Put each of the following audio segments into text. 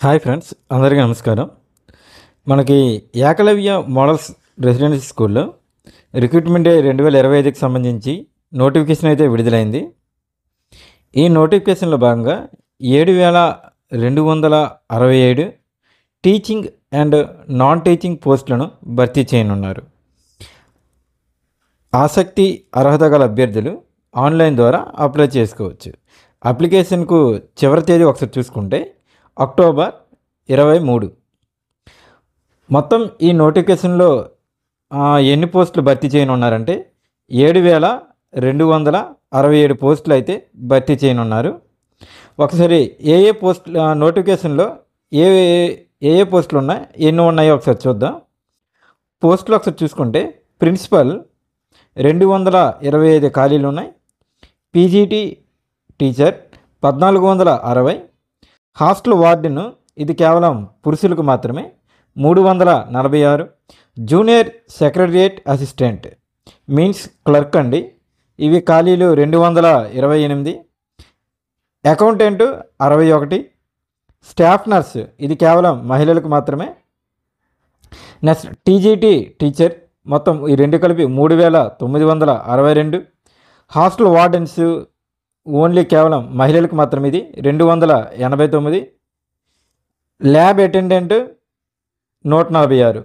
Hi friends, అందరికీ నమస్కారం. మనకి ఏకలవ్య మోడల్స్ రెసిడెన్షియల్ స్కూల్లో రిక్రూట్మెంట్ డే 2025కి సంబంధించి నోటిఫికేషన్ అయితే విడుదలైంది. ఈ నోటిఫికేషన్లో భాగంగా 7,267 టీచింగ్ అండ్ నాన్ టీచింగ్ పోస్టులను భర్తీ చేయనున్నారు. ఆసక్తి అర్హత గల అభ్యర్థులు ఆన్లైన్ ద్వారా అప్లై చేసుకోవచ్చు. అప్లికేషన్కు చివరి తేదీ ఒకసారి చూసుకుంటే అక్టోబర్ 23. మొత్తం ఈ నోటిఫికేషన్లో ఎన్ని పోస్టులు భర్తీ చేయనున్నారంటే 7,267 పోస్టులు అయితే భర్తీ చేయనున్నారు. ఒకసారి ఏ ఏ పోస్టులు నోటిఫికేషన్లో ఏ ఏ ఏ పోస్టులు ఉన్నాయి, ఎన్ని ఉన్నాయో ఒకసారి చూద్దాం. పోస్టులు ఒకసారి చూసుకుంటే ప్రిన్సిపల్ 225 ఖాళీలు ఉన్నాయి. PGT teacher 1460. హాస్టల్ వార్డెన్ ఇది కేవలం పురుషులకు మాత్రమే 346. Junior secretariat assistant means clerk అండి, ఇవి ఖాళీలు 228. అకౌంటెంట్ 61. స్టాఫ్ నర్స్ ఇది కేవలం మహిళలకు మాత్రమే. నెక్స్ట్ టీజీటీ టీచర్ మొత్తం ఈ రెండు కలిపి 3,962. హాస్టల్ వార్డెన్స్ ఓన్లీ కేవలం మహిళలకు మాత్రమే, ఇది 289. Lab attendant 146.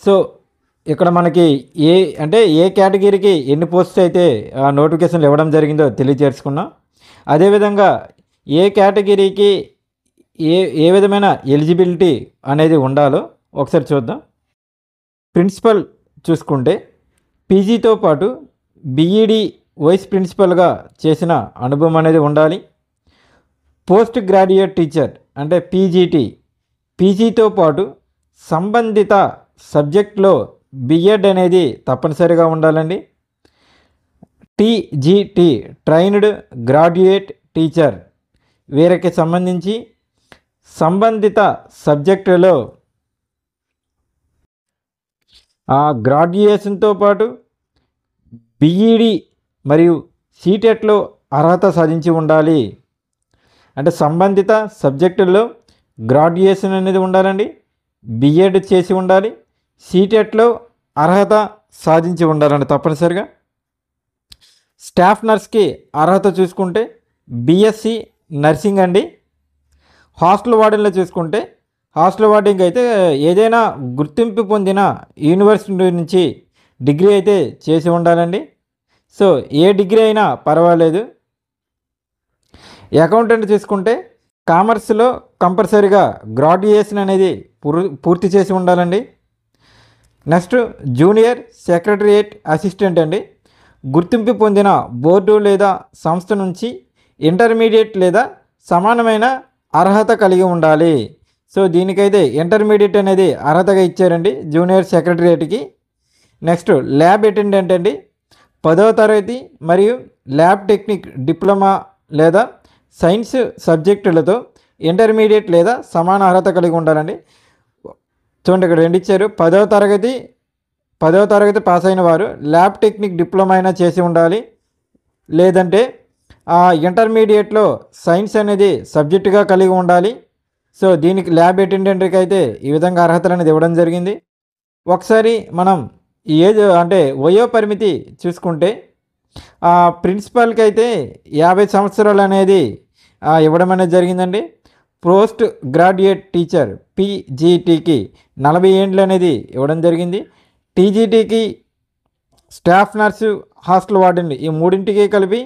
సో ఇక్కడ మనకి ఏ కేటగిరీకి ఎన్ని పోస్ట్స్ అయితే నోటిఫికేషన్లు ఇవ్వడం జరిగిందో తెలియజేసుకున్నాం. అదేవిధంగా ఏ కేటగిరీకి ఏ విధమైన ఎలిజిబిలిటీ అనేది ఉండాలో ఒకసారి చూద్దాం. ప్రిన్సిపల్ చూసుకుంటే పీజీతో పాటు బీఈడి వైస్ ప్రిన్సిపల్గా చేసిన అనుభవం అనేది ఉండాలి. పోస్ట్ గ్రాడ్యుయేట్ టీచర్ అంటే పీజీతో పాటు సంబంధిత సబ్జెక్ట్లో బిఎడ్ అనేది తప్పనిసరిగా ఉండాలండి. టీజీటీ ట్రైన్డ్ గ్రాడ్యుయేట్ టీచర్ వీరికి సంబంధించి సంబంధిత సబ్జెక్టులో గ్రాడ్యుయేషన్తో పాటు బీఈడి మరియు సీటెట్లో అర్హత సాధించి ఉండాలి. అంటే సంబంధిత సబ్జెక్టుల్లో గ్రాడ్యుయేషన్ అనేది ఉండాలండి, బిఎడ్ చేసి ఉండాలి, సీటెట్లో అర్హత సాధించి ఉండాలండి తప్పనిసరిగా. స్టాఫ్ నర్స్కి అర్హత చూసుకుంటే బీఎస్సీ నర్సింగ్ అండి. హాస్టల్ వార్డెన్లో చూసుకుంటే హాస్టల్ వార్డెన్కి అయితే ఏదైనా గుర్తింపు పొందిన యూనివర్సిటీ నుంచి డిగ్రీ అయితే చేసి ఉండాలండి. సో ఏ డిగ్రీ అయినా పర్వాలేదు. అకౌంటెంట్ చూసుకుంటే కామర్స్లో కంపల్సరీగా గ్రాడ్యుయేషన్ అనేది పూర్తి చేసి ఉండాలండి. నెక్స్ట్ జూనియర్ సెక్రటరియట్ అసిస్టెంట్ అండి, గుర్తింపు పొందిన బోర్డు లేదా సంస్థ నుంచి ఇంటర్మీడియట్ లేదా సమానమైన అర్హత కలిగి ఉండాలి. సో దీనికైతే ఇంటర్మీడియట్ అనేది అర్హతగా ఇచ్చారండి జూనియర్ సెక్రటరియట్కి. నెక్స్ట్ ల్యాబ్ అటెండెంట్ అండి, 10వ తరగతి మరియు ల్యాబ్ టెక్నిక్ డిప్లొమా లేదా సైన్స్ సబ్జెక్టులతో ఇంటర్మీడియట్ లేదా సమాన అర్హత కలిగి ఉండాలండి. చూడండి ఇక్కడ రెండు ఇచ్చారు. 10వ తరగతి పాస్ అయిన వారు ల్యాబ్ టెక్నిక్ డిప్లొమా అయినా చేసి ఉండాలి, లేదంటే ఇంటర్మీడియట్లో సైన్స్ అనేది సబ్జెక్టుగా కలిగి ఉండాలి. సో దీనికి ల్యాబ్ అటెండెంట్కి అయితే ఈ విధంగా అర్హతలు అనేది ఇవ్వడం జరిగింది. ఒకసారి మనం ఏజ్ అంటే వయో పరిమితి చూసుకుంటే ప్రిన్సిపాల్కి అయితే 50 సంవత్సరాలు అనేది ఇవ్వడం అనేది జరిగిందండి. పోస్ట్ గ్రాడ్యుయేట్ టీచర్ పీజీటీకి 40 ఏండ్లు అనేది ఇవ్వడం జరిగింది. టీజీటీకి స్టాఫ్ నర్సు హాస్టల్ వార్డెన్ ఈ మూడింటికి కలిపి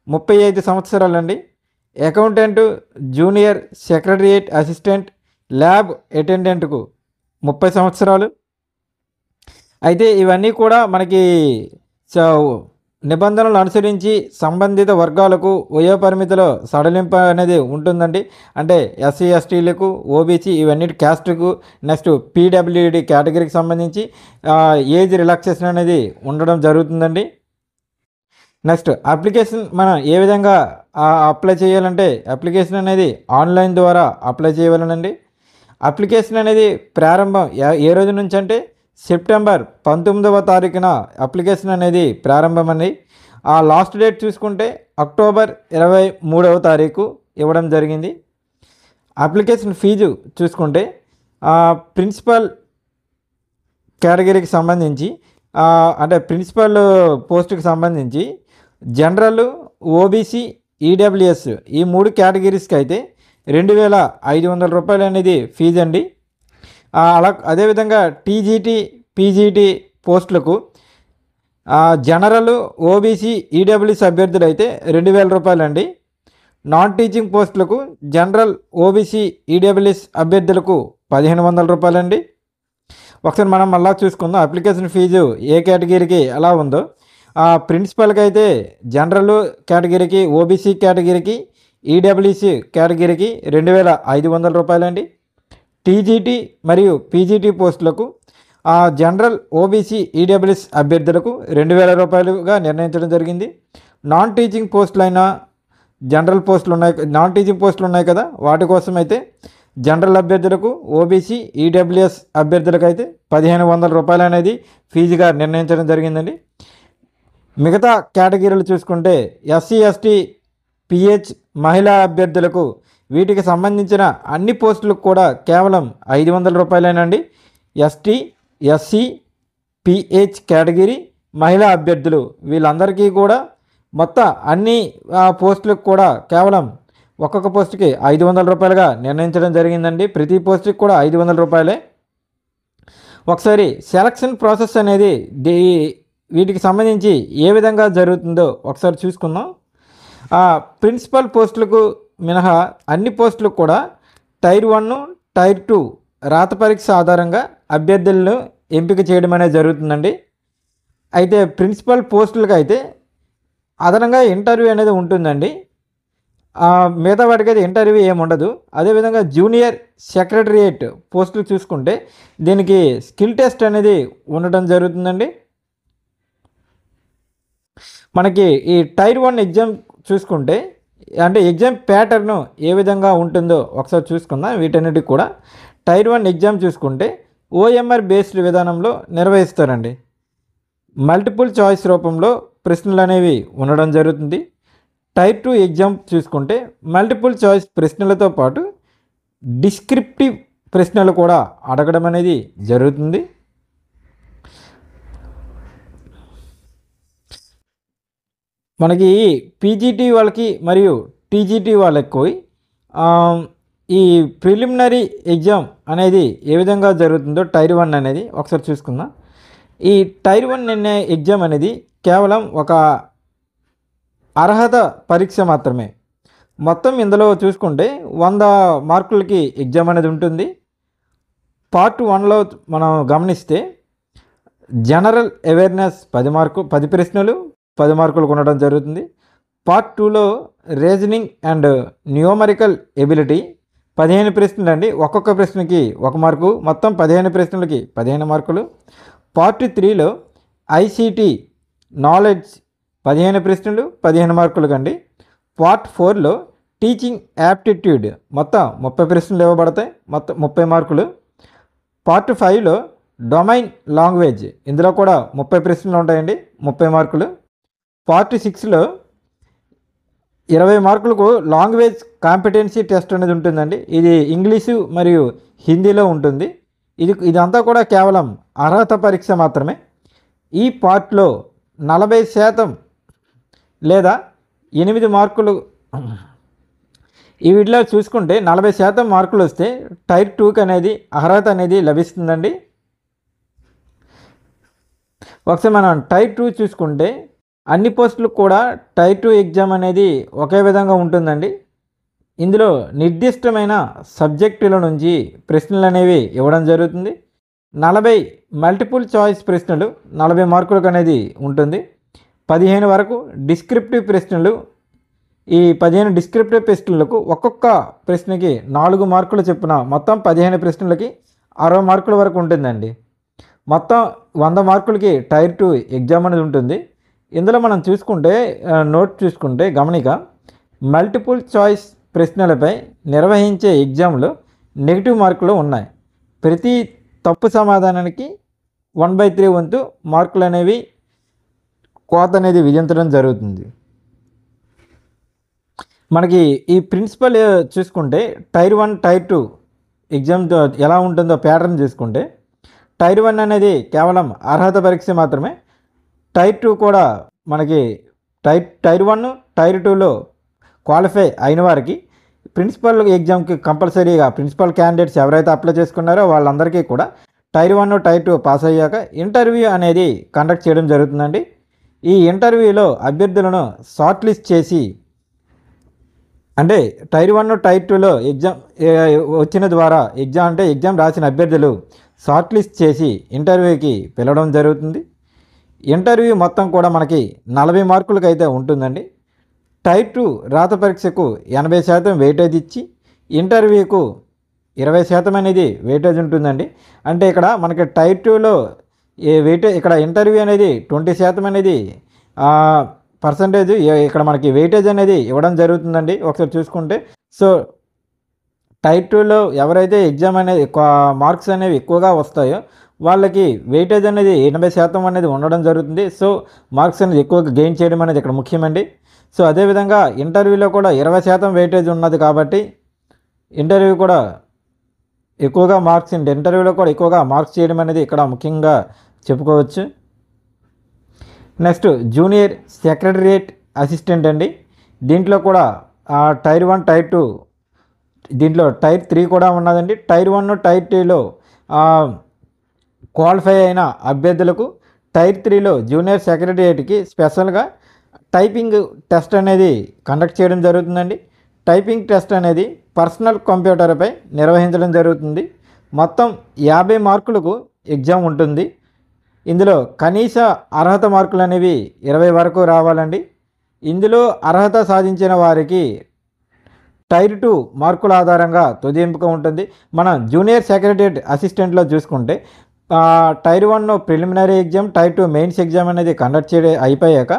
35 సంవత్సరాలు అండి. Accountant junior secretariat assistant lab అటెండెంట్కు 30 సంవత్సరాలు. అయితే ఇవన్నీ కూడా మనకి నిబంధనలు అనుసరించి సంబంధిత వర్గాలకు వయో పరిమితిలో సడలింపు అనేది ఉంటుందండి. అంటే ఎస్సీ ఎస్టీలకు ఓబీసీ ఇవన్నీ క్యాస్ట్కు నెక్స్ట్ పీడబ్ల్యూడి కేటగిరీకి సంబంధించి ఏజ్ రిలాక్సేషన్ అనేది ఉండడం జరుగుతుందండి. నెక్స్ట్ అప్లికేషన్ మనం ఏ విధంగా అప్లై చేయాలంటే అప్లికేషన్ అనేది ఆన్లైన్ ద్వారా అప్లై చేయవలనండి. అప్లికేషన్ అనేది ప్రారంభం ఏ రోజు నుంచి అంటే సెప్టెంబర్ 19వ తారీఖున అప్లికేషన్ అనేది ప్రారంభమని. ఆ లాస్ట్ డేట్ చూసుకుంటే అక్టోబర్ 23వ తారీఖు ఇవ్వడం జరిగింది. అప్లికేషన్ ఫీజు చూసుకుంటే ప్రిన్సిపల్ కేటగిరీకి సంబంధించి అంటే ప్రిన్సిపల్ పోస్టుకి సంబంధించి జనరల్, ఓబీసీ, ఈడబ్ల్యూఎస్ ఈ 3 కేటగిరీస్కి అయితే 2,500 రూపాయలు అనేది ఫీజు అండి. అదేవిధంగా టీజీటీ, పీజీటీ పోస్టులకు జనరల్, ఓబీసీ, ఈడబ్ల్యూఎస్ అభ్యర్థులు అయితే 2,000 రూపాయలు అండి. నాన్ టీచింగ్ పోస్టులకు జనరల్, ఓబీసీ, ఈడబ్ల్యూఎస్ అభ్యర్థులకు 1,500 రూపాయలండి. ఒకసారి మనం మళ్ళీ చూసుకుందాం అప్లికేషన్ ఫీజు ఏ కేటగిరీకి ఎలా ఉందో. ప్రిన్సిపల్కి అయితే జనరల్ కేటగిరీకి, ఓబీసీ కేటగిరీకి, ఈడబ్ల్యూసీ కేటగిరీకి 2,500 రూపాయలండి. టీజీటీ మరియు పీజీటీ పోస్టులకు జనరల్, ఓబీసీ, ఈడబ్ల్యూఎస్ అభ్యర్థులకు 2,000 రూపాయలుగా నిర్ణయించడం జరిగింది. నాన్ టీచింగ్ పోస్టులైనా జనరల్ పోస్టులు ఉన్నాయి, నాన్ టీచింగ్ పోస్టులు ఉన్నాయి కదా, వాటి కోసం అయితే జనరల్ అభ్యర్థులకు, ఓబీసీ, ఈడబ్ల్యూఎస్ అభ్యర్థులకు అయితే 1,500 రూపాయలు అనేది ఫీజుగా నిర్ణయించడం జరిగిందండి. మిగతా కేటగిరీలు చూసుకుంటే ఎస్సీ, ఎస్టీ, పిహెచ్ మహిళా అభ్యర్థులకు వీటికి సంబంధించిన అన్ని పోస్టులకు కూడా కేవలం 500 రూపాయలేనండి. ఎస్టీ, ఎస్సీ, పిహెచ్ కేటగిరీ మహిళా అభ్యర్థులు వీళ్ళందరికీ కూడా మొత్తం అన్ని పోస్టులకు కూడా కేవలం ఒక్కొక్క పోస్టుకి 500 రూపాయలుగా నిర్ణయించడం జరిగిందండి. ప్రతి పోస్టుకి కూడా 500 రూపాయలే. ఒకసారి సెలక్షన్ ప్రాసెస్ అనేది వీటికి సంబంధించి ఏ విధంగా జరుగుతుందో ఒకసారి చూసుకుందాం. ప్రిన్సిపల్ పోస్టులకు మినహా అన్ని పోస్టులకు కూడా టైర్ 1, టైర్ 2 రాత పరీక్ష ఆధారంగా అభ్యర్థులను ఎంపిక చేయడం అనేది జరుగుతుందండి. అయితే ప్రిన్సిపల్ పోస్టులకు అయితే అదనంగా ఇంటర్వ్యూ అనేది ఉంటుందండి. మిగతా వాటికి అయితే ఇంటర్వ్యూ ఏమి ఉండదు. అదేవిధంగా జూనియర్ సెక్రటరియేట్ పోస్టులు చూసుకుంటే దీనికి స్కిల్ టెస్ట్ అనేది ఉండడం జరుగుతుందండి. మనకి ఈ టైర్ 1 ఎగ్జామ్ చూసుకుంటే అంటే ఎగ్జామ్ ప్యాటర్ను ఏ విధంగా ఉంటుందో ఒకసారి చూసుకుందాం. వీటన్నిటికి కూడా టైర్ 1 ఎగ్జామ్ చూసుకుంటే ఓఎంఆర్ బేస్డ్ విధానంలో నిర్వహిస్తారండి. మల్టిపుల్ చాయిస్ రూపంలో ప్రశ్నలు అనేవి ఉండడం జరుగుతుంది. టైర్ 2 ఎగ్జామ్ చూసుకుంటే మల్టిపుల్ చాయిస్ ప్రశ్నలతో పాటు డిస్క్రిప్టివ్ ప్రశ్నలు కూడా అడగడం అనేది జరుగుతుంది. మనకి పీజీటీ వాళ్ళకి మరియు టీజీటీ వాళ్ళకి ఈ ప్రిలిమినరీ ఎగ్జామ్ అనేది ఏ విధంగా జరుగుతుందో టైర్ 1 అనేది ఒకసారి చూసుకుందాం. ఈ టైర్ 1 ఎగ్జామ్ అనేది కేవలం ఒక అర్హత పరీక్ష మాత్రమే. మొత్తం ఇందులో చూసుకుంటే 100 మార్కులకి ఎగ్జామ్ అనేది ఉంటుంది. పార్ట్ 1లో మనం గమనిస్తే జనరల్ అవేర్నెస్ 10 ప్రశ్నలు 10 మార్కులకు ఉండడం జరుగుతుంది. పార్ట్ 2లో రీజనింగ్ అండ్ న్యూమరికల్ ఎబిలిటీ 15 ప్రశ్నలు అండి. ఒక్కొక్క ప్రశ్నకి 1 మార్కు, మొత్తం 15 ప్రశ్నలకి 15 మార్కులు. పార్ట్ 3లో ఐసీటీ నాలెడ్జ్ 15 ప్రశ్నలు 15 మార్కులకు అండి. పార్ట్ 4లో టీచింగ్ యాప్టిట్యూడ్ మొత్తం 30 ప్రశ్నలు ఇవ్వబడతాయి, మొత్తం 30 మార్కులు. పార్ట్ 5లో డొమైన్ లాంగ్వేజ్ ఇందులో కూడా 30 ప్రశ్నలు ఉంటాయండి, 30 మార్కులు. పార్ట్ 6లో 20 మార్కులకు లాంగ్వేజ్ కాంపిటెన్సీ టెస్ట్ అనేది ఉంటుందండి. ఇది ఇంగ్లీషు మరియు హిందీలో ఉంటుంది. ఇదంతా కూడా కేవలం అర్హత పరీక్ష మాత్రమే. ఈ పార్ట్లో 40% లేదా 8 మార్కులు, ఈ వీటిలో చూసుకుంటే 40% మార్కులు వస్తే టైర్ 2కి అనేది అర్హత అనేది లభిస్తుందండి. ఒకసారి మనం టైర్ 2 చూసుకుంటే అన్ని పోస్టులకు కూడా టైర్ 2 ఎగ్జామ్ అనేది ఒకే విధంగా ఉంటుందండి. ఇందులో నిర్దిష్టమైన సబ్జెక్టుల నుంచి ప్రశ్నలు అనేవి ఇవ్వడం జరుగుతుంది. 40 మల్టిపుల్ చాయిస్ ప్రశ్నలు 40 మార్కులకు అనేది ఉంటుంది. 15 వరకు డిస్క్రిప్టివ్ ప్రశ్నలు. ఈ 15 డిస్క్రిప్టివ్ ప్రశ్నలకు ఒక్కొక్క ప్రశ్నకి 4 మార్కులు చొప్పున మొత్తం 15 ప్రశ్నలకి 60 మార్కుల వరకు ఉంటుందండి. మొత్తం 100 మార్కులకి టైర్ 2 ఎగ్జామ్ అనేది ఉంటుంది. ఇందులో మనం చూసుకుంటే నోట్ చూసుకుంటే గమనిక మల్టిపుల్ చాయిస్ ప్రశ్నలపై నిర్వహించే ఎగ్జామ్లో నెగిటివ్ మార్కులు ఉన్నాయి. ప్రతి తప్పు సమాధానానికి 1/3 వంతు మార్కులు అనేవి కోత అనేది విధించడం జరుగుతుంది. మనకి ఈ ప్రిన్సిపల్ చూసుకుంటే టైర్ 1 టైర్ 2 ఎగ్జామ్ ఎలా ఉంటుందో ప్యాటర్న్ చూసుకుంటే టైర్ 1 అనేది కేవలం అర్హత పరీక్ష మాత్రమే. టైర్ 2 కూడా మనకి టైర్ 1 టైర్ 2లో క్వాలిఫై అయిన వారికి ప్రిన్సిపల్ ఎగ్జామ్కి కంపల్సరీగా ప్రిన్సిపల్ క్యాండిడేట్స్ ఎవరైతే అప్లై చేసుకున్నారో వాళ్ళందరికీ కూడా టైర్ 1 టైర్ 2 పాస్ అయ్యాక ఇంటర్వ్యూ అనేది కండక్ట్ చేయడం జరుగుతుందండి. ఈ ఇంటర్వ్యూలో అభ్యర్థులను షార్ట్ లిస్ట్ చేసి, అంటే టైర్ 1 టైర్ 2లో ఎగ్జామ్ వచ్చిన ద్వారా ఎగ్జామ్ రాసిన అభ్యర్థులు షార్ట్ లిస్ట్ చేసి ఇంటర్వ్యూకి పిలవడం జరుగుతుంది. ఇంటర్వ్యూ మొత్తం కూడా మనకి 40 మార్కులకి అయితే ఉంటుందండి. టైర్ 2 రాత పరీక్షకు 80% వెయిటేజ్ ఇచ్చి ఇంటర్వ్యూకు 20% అనేది వెయిటేజ్ ఉంటుందండి. అంటే ఇక్కడ మనకి టైర్ 2లో ఇక్కడ ఇంటర్వ్యూ అనేది 20% అనేది పర్సంటేజ్ ఇక్కడ మనకి వెయిటేజ్ అనేది ఇవ్వడం జరుగుతుందండి. ఒకసారి చూసుకుంటే సో టైర్ 2లో ఎవరైతే ఎగ్జామ్ అనేది మార్క్స్ అనేవి ఎక్కువగా వస్తాయో వాళ్ళకి వెయిటేజ్ అనేది 80% అనేది ఉండడం జరుగుతుంది. సో మార్క్స్ అనేది ఎక్కువగా గెయిన్ చేయడం అనేది ఇక్కడ ముఖ్యమండి. సో అదేవిధంగా ఇంటర్వ్యూలో కూడా 20% వెయిటేజ్ ఉన్నది కాబట్టి ఇంటర్వ్యూలో కూడా ఎక్కువగా మార్క్స్ చేయడం అనేది ఇక్కడ ముఖ్యంగా చెప్పుకోవచ్చు. నెక్స్ట్ జూనియర్ సెక్రటరియేట్ అసిస్టెంట్ అండి. దీంట్లో కూడా టైర్ 1 టైర్ 2 దీంట్లో టైర్ 3 కూడా ఉన్నదండి. టైర్ 1 టైర్ 2లో క్వాలిఫై అయిన అభ్యర్థులకు టైర్ 3లో జూనియర్ సెక్రటరియేట్కి స్పెషల్గా టైపింగ్ టెస్ట్ అనేది కండక్ట్ చేయడం జరుగుతుందండి. టైపింగ్ టెస్ట్ అనేది పర్సనల్ కంప్యూటర్పై నిర్వహించడం జరుగుతుంది. మొత్తం 50 మార్కులకు ఎగ్జామ్ ఉంటుంది. ఇందులో కనీస అర్హత మార్కులు అనేవి 20 వరకు రావాలండి. ఇందులో అర్హత సాధించిన వారికి టైర్ 2 మార్కుల ఆధారంగా తుది ఎంపిక ఉంటుంది. మనం జూనియర్ సెక్రటరియట్ అసిస్టెంట్లో చూసుకుంటే tier 1 preliminary exam, tier 2 mains exam అనేది కండక్ట్ అయిపోయాక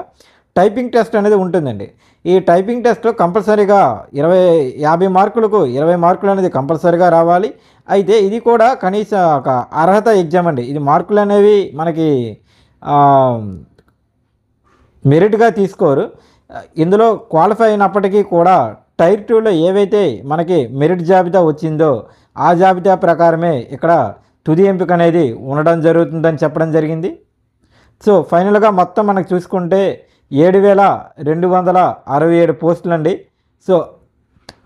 టైపింగ్ టెస్ట్ అనేది ఉంటుందండి. ఈ టైపింగ్ టెస్ట్లో కంపల్సరీగా 50 మార్కులకు 20 మార్కులు అనేది కంపల్సరీగా రావాలి. అయితే ఇది కూడా కనీస ఒక అర్హత ఎగ్జామ్ అండి. ఇది మార్కులు అనేవి మనకి మెరిట్గా తీసుకోరు. ఇందులో క్వాలిఫై అయినప్పటికీ కూడా టైర్ 2లో ఏవైతే మనకి మెరిట్ జాబితా వచ్చిందో ఆ జాబితా ప్రకారమే ఇక్కడ తుది ఎంపిక అనేది ఉండడం జరుగుతుందని చెప్పడం జరిగింది. సో ఫైనల్గా మొత్తం మనకు చూసుకుంటే 7,267 పోస్టులు అండి. సో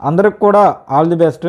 అందరికి కూడా ఆల్ ది బెస్ట్.